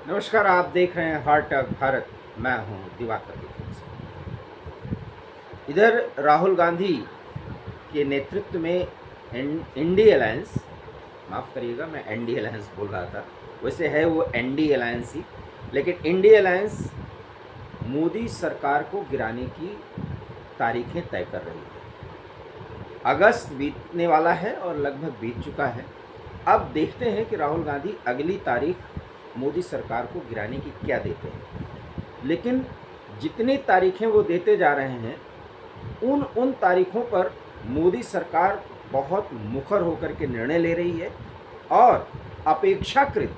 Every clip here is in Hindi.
नमस्कार, आप देख रहे हैं हार्ट टॉक भारत। मैं हूं दिवाकर विक्रम सिंह। इधर राहुल गांधी के नेतृत्व में इंडी अलायंस, माफ़ करिएगा मैं एनडी अलायंस बोल रहा था, वैसे है वो एनडी अलायंस ही, लेकिन इंडी अलायंस मोदी सरकार को गिराने की तारीखें तय कर रही है। अगस्त बीतने वाला है और लगभग बीत चुका है। अब देखते हैं कि राहुल गांधी अगली तारीख मोदी सरकार को गिराने की क्या देते हैं। लेकिन जितनी तारीखें वो देते जा रहे हैं, उन तारीखों पर मोदी सरकार बहुत मुखर होकर के निर्णय ले रही है और अपेक्षाकृत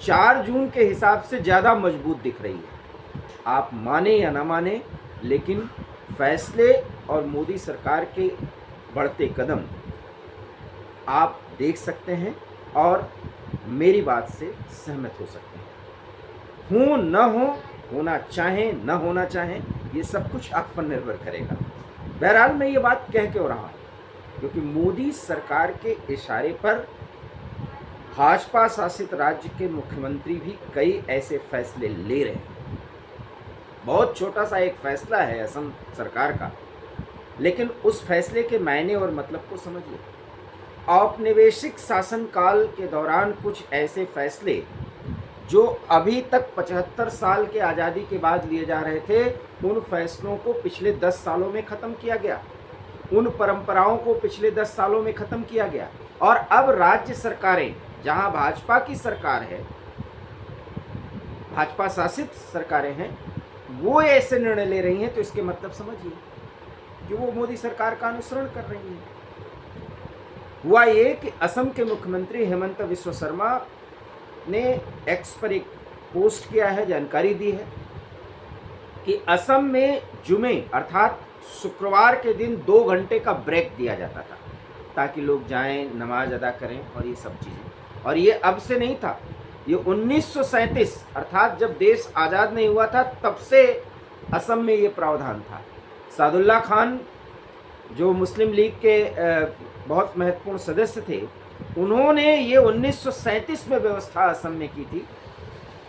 4 जून के हिसाब से ज़्यादा मजबूत दिख रही है। आप माने या ना माने, लेकिन फैसले और मोदी सरकार के बढ़ते कदम आप देख सकते हैं और मेरी बात से सहमत हो सकते हैं। हो न हो, होना चाहें न होना चाहें, ये सब कुछ आप पर निर्भर करेगा। बहरहाल मैं ये बात कह क्यों रहा हूँ, क्योंकि मोदी सरकार के इशारे पर भाजपा शासित राज्य के मुख्यमंत्री भी कई ऐसे फैसले ले रहे हैं। बहुत छोटा सा एक फैसला है असम सरकार का, लेकिन उस फैसले के मायने और मतलब को समझिए। औपनिवेशिक शासनकाल के दौरान कुछ ऐसे फैसले जो अभी तक 75 साल के आज़ादी के बाद लिए जा रहे थे, उन फैसलों को पिछले 10 सालों में ख़त्म किया गया। उन परंपराओं को पिछले 10 सालों में ख़त्म किया गया और अब राज्य सरकारें, जहां भाजपा की सरकार है, भाजपा शासित सरकारें हैं, वो ऐसे निर्णय ले रही हैं। तो इसके मतलब समझिए कि वो मोदी सरकार का अनुसरण कर रही हैं। हुआ ये कि असम के मुख्यमंत्री हेमंत बिस्वा शर्मा ने एक्स पर एक पोस्ट किया है, जानकारी दी है कि असम में जुमे अर्थात शुक्रवार के दिन 2 घंटे का ब्रेक दिया जाता था ताकि लोग जाएं, नमाज अदा करें और ये सब चीज़ें। और ये अब से नहीं था, ये 1937 अर्थात जब देश आज़ाद नहीं हुआ था तब से असम में ये प्रावधान था। सादुल्ला खान जो मुस्लिम लीग के बहुत महत्वपूर्ण सदस्य थे, उन्होंने ये 1937 में व्यवस्था असम में की थी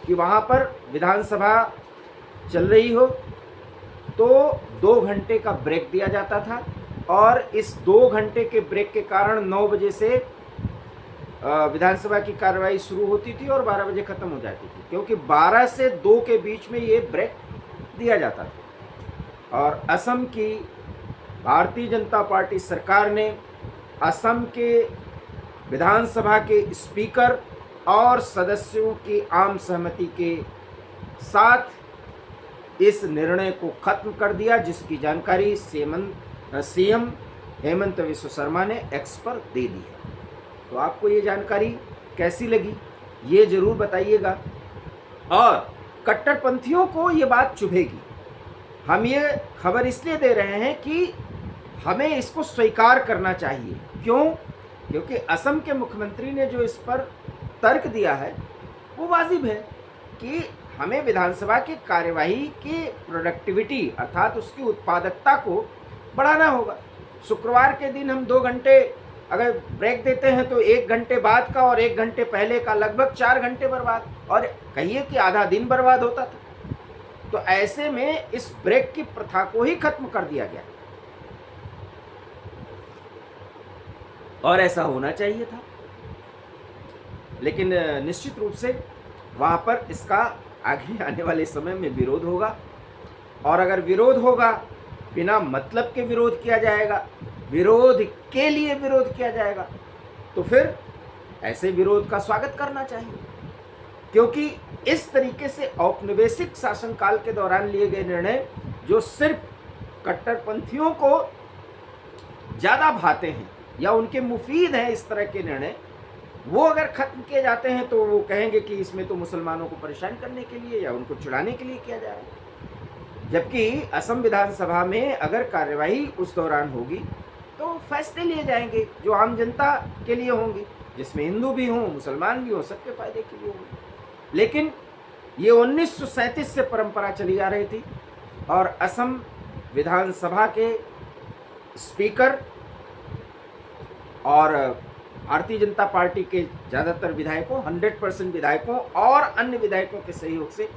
कि वहाँ पर विधानसभा चल रही हो तो 2 घंटे का ब्रेक दिया जाता था और इस 2 घंटे के ब्रेक के कारण 9 बजे से विधानसभा की कार्रवाई शुरू होती थी और 12 बजे ख़त्म हो जाती थी, क्योंकि 12 से 2 के बीच में ये ब्रेक दिया जाता था। और असम की भारतीय जनता पार्टी सरकार ने असम के विधानसभा के स्पीकर और सदस्यों की आम सहमति के साथ इस निर्णय को खत्म कर दिया, जिसकी जानकारी सीएम हेमंत बिस्वा शर्मा ने एक्स पर दे दी है। तो आपको ये जानकारी कैसी लगी, ये ज़रूर बताइएगा। और कट्टरपंथियों को ये बात चुभेगी। हम ये खबर इसलिए दे रहे हैं कि हमें इसको स्वीकार करना चाहिए। क्यों? क्योंकि असम के मुख्यमंत्री ने जो इस पर तर्क दिया है वो वाजिब है कि हमें विधानसभा की कार्यवाही की प्रोडक्टिविटी अर्थात उसकी उत्पादकता को बढ़ाना होगा। शुक्रवार के दिन हम 2 घंटे अगर ब्रेक देते हैं तो 1 घंटे बाद का और 1 घंटे पहले का लगभग 4 घंटे बर्बाद, और कहिए कि आधा दिन बर्बाद होता था। तो ऐसे में इस ब्रेक की प्रथा को ही खत्म कर दिया गया और ऐसा होना चाहिए था। लेकिन निश्चित रूप से वहाँ पर इसका आगे आने वाले समय में विरोध होगा, और अगर विरोध होगा, बिना मतलब के विरोध किया जाएगा, विरोध के लिए विरोध किया जाएगा, तो फिर ऐसे विरोध का स्वागत करना चाहिए। क्योंकि इस तरीके से औपनिवेशिक शासनकाल के दौरान लिए गए निर्णय जो सिर्फ कट्टरपंथियों को ज़्यादा भाते हैं या उनके मुफीद हैं, इस तरह के निर्णय वो अगर ख़त्म किए जाते हैं तो वो कहेंगे कि इसमें तो मुसलमानों को परेशान करने के लिए या उनको चिढ़ाने के लिए किया जा रहा है। जबकि असम विधानसभा में अगर कार्यवाही उस दौरान होगी तो फैसले लिए जाएंगे जो आम जनता के लिए होंगे, जिसमें हिंदू भी हों, मुसलमान भी हों, सबके फ़ायदे के लिए होंगे। लेकिन ये 1937 से परंपरा चली आ रही थी और असम विधानसभा के स्पीकर और भारतीय जनता पार्टी के ज़्यादातर विधायकों 100% विधायकों और अन्य विधायकों के सहयोग से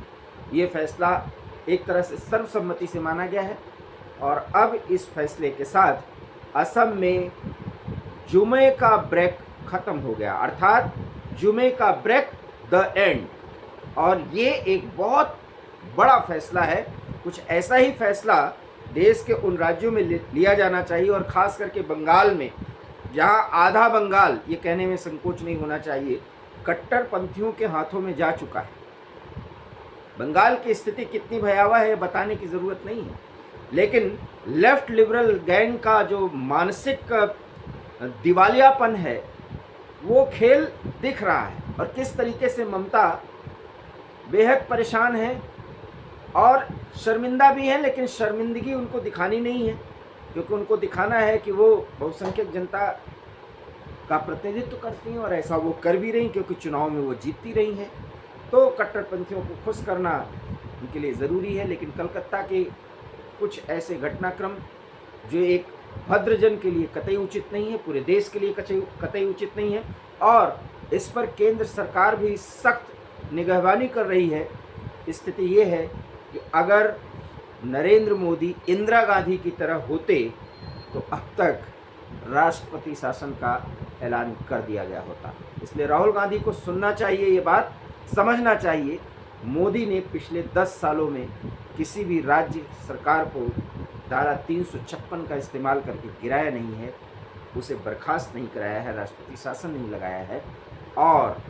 ये फैसला एक तरह से सर्वसम्मति से माना गया है। और अब इस फैसले के साथ असम में जुमे का ब्रेक ख़त्म हो गया, अर्थात जुमे का ब्रेक द एंड। और ये एक बहुत बड़ा फैसला है। कुछ ऐसा ही फैसला देश के उन राज्यों में लिया जाना चाहिए, और ख़ास करके बंगाल में, जहाँ आधा बंगाल, ये कहने में संकोच नहीं होना चाहिए, कट्टरपंथियों के हाथों में जा चुका है। बंगाल की स्थिति कितनी भयावह है बताने की ज़रूरत नहीं है, लेकिन लेफ्ट लिबरल गैंग का जो मानसिक दिवालियापन है वो खेल दिख रहा है। और किस तरीके से ममता बेहद परेशान है और शर्मिंदा भी है, लेकिन शर्मिंदगी उनको दिखानी नहीं है, क्योंकि उनको दिखाना है कि वो बहुसंख्यक जनता का प्रतिनिधित्व करती हैं, और ऐसा वो कर भी रही, क्योंकि चुनाव में वो जीतती रही हैं। तो कट्टरपंथियों को खुश करना उनके लिए ज़रूरी है। लेकिन कलकत्ता के कुछ ऐसे घटनाक्रम जो एक भद्रजन के लिए कतई उचित नहीं है, पूरे देश के लिए कतई उचित नहीं है, और इस पर केंद्र सरकार भी सख्त निगहबानी कर रही है। स्थिति ये है कि अगर नरेंद्र मोदी इंदिरा गांधी की तरह होते तो अब तक राष्ट्रपति शासन का ऐलान कर दिया गया होता। इसलिए राहुल गांधी को सुनना चाहिए, ये बात समझना चाहिए। मोदी ने पिछले 10 सालों में किसी भी राज्य सरकार को धारा 356 का इस्तेमाल करके गिराया नहीं है, उसे बर्खास्त नहीं कराया है, राष्ट्रपति शासन नहीं लगाया है। और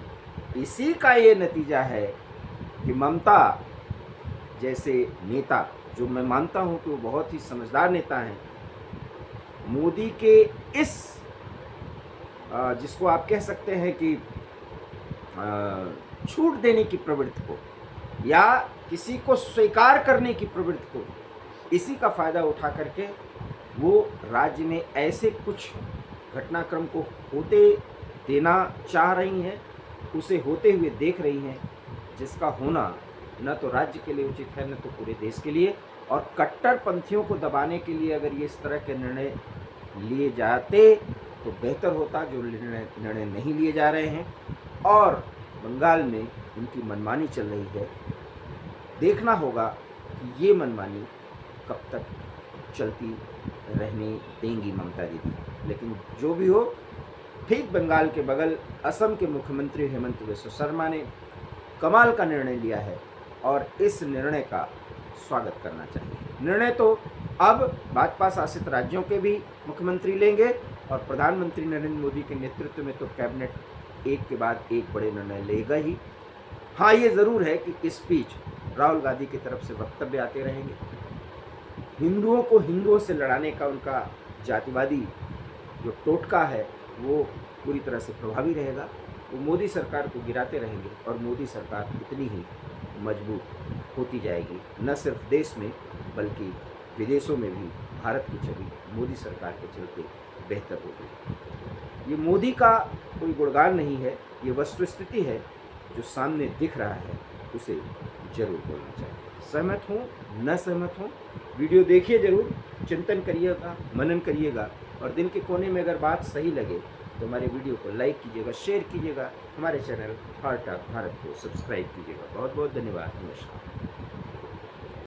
इसी का ये नतीजा है कि ममता जैसे नेता, जो मैं मानता हूँ कि वो बहुत ही समझदार नेता हैं, मोदी के इस जिसको आप कह सकते हैं कि छूट देने की प्रवृत्ति को, या किसी को स्वीकार करने की प्रवृत्ति को, इसी का फ़ायदा उठा करके वो राज्य में ऐसे कुछ घटनाक्रम को होते देना चाह रही हैं, उसे होते हुए देख रही हैं, जिसका होना न तो राज्य के लिए उचित है, न तो पूरे देश के लिए। और कट्टरपंथियों को दबाने के लिए अगर ये इस तरह के निर्णय लिए जाते तो बेहतर होता, जो निर्णय नहीं लिए जा रहे हैं। और बंगाल में उनकी मनमानी चल रही है। देखना होगा कि ये मनमानी कब तक चलती रहने देंगी ममता दीदी। लेकिन जो भी हो, ठीक बंगाल के बगल असम के मुख्यमंत्री हेमंत बिस्वा शर्मा ने कमाल का निर्णय लिया है, और इस निर्णय का स्वागत करना चाहिए। निर्णय तो अब भाजपा शासित राज्यों के भी मुख्यमंत्री लेंगे, और प्रधानमंत्री नरेंद्र मोदी के नेतृत्व में तो कैबिनेट एक के बाद एक बड़े निर्णय लेगा ही। हाँ, ये ज़रूर है कि इस बीच राहुल गांधी की तरफ से वक्तव्य आते रहेंगे। हिंदुओं को हिंदुओं से लड़ाने का उनका जातिवादी जो टोटका है वो पूरी तरह से प्रभावी रहेगा। वो मोदी सरकार को गिराते रहेंगे, और मोदी सरकार इतनी ही मजबूत होती जाएगी, न सिर्फ देश में बल्कि विदेशों में भी भारत की छवि मोदी सरकार के चलते बेहतर होगी। ये मोदी का कोई गुणगान नहीं है, ये वस्तुस्थिति है जो सामने दिख रहा है, उसे जरूर बोलना चाहिए। सहमत हूँ न सहमत हूँ, वीडियो देखिए जरूर, चिंतन करिएगा, मनन करिएगा, और दिन के कोने में अगर बात सही लगे तो हमारे वीडियो को लाइक कीजिएगा, शेयर कीजिएगा, हमारे चैनल हार्ट ऑफ भारत को सब्सक्राइब कीजिएगा। बहुत बहुत धन्यवाद। नमस्कार।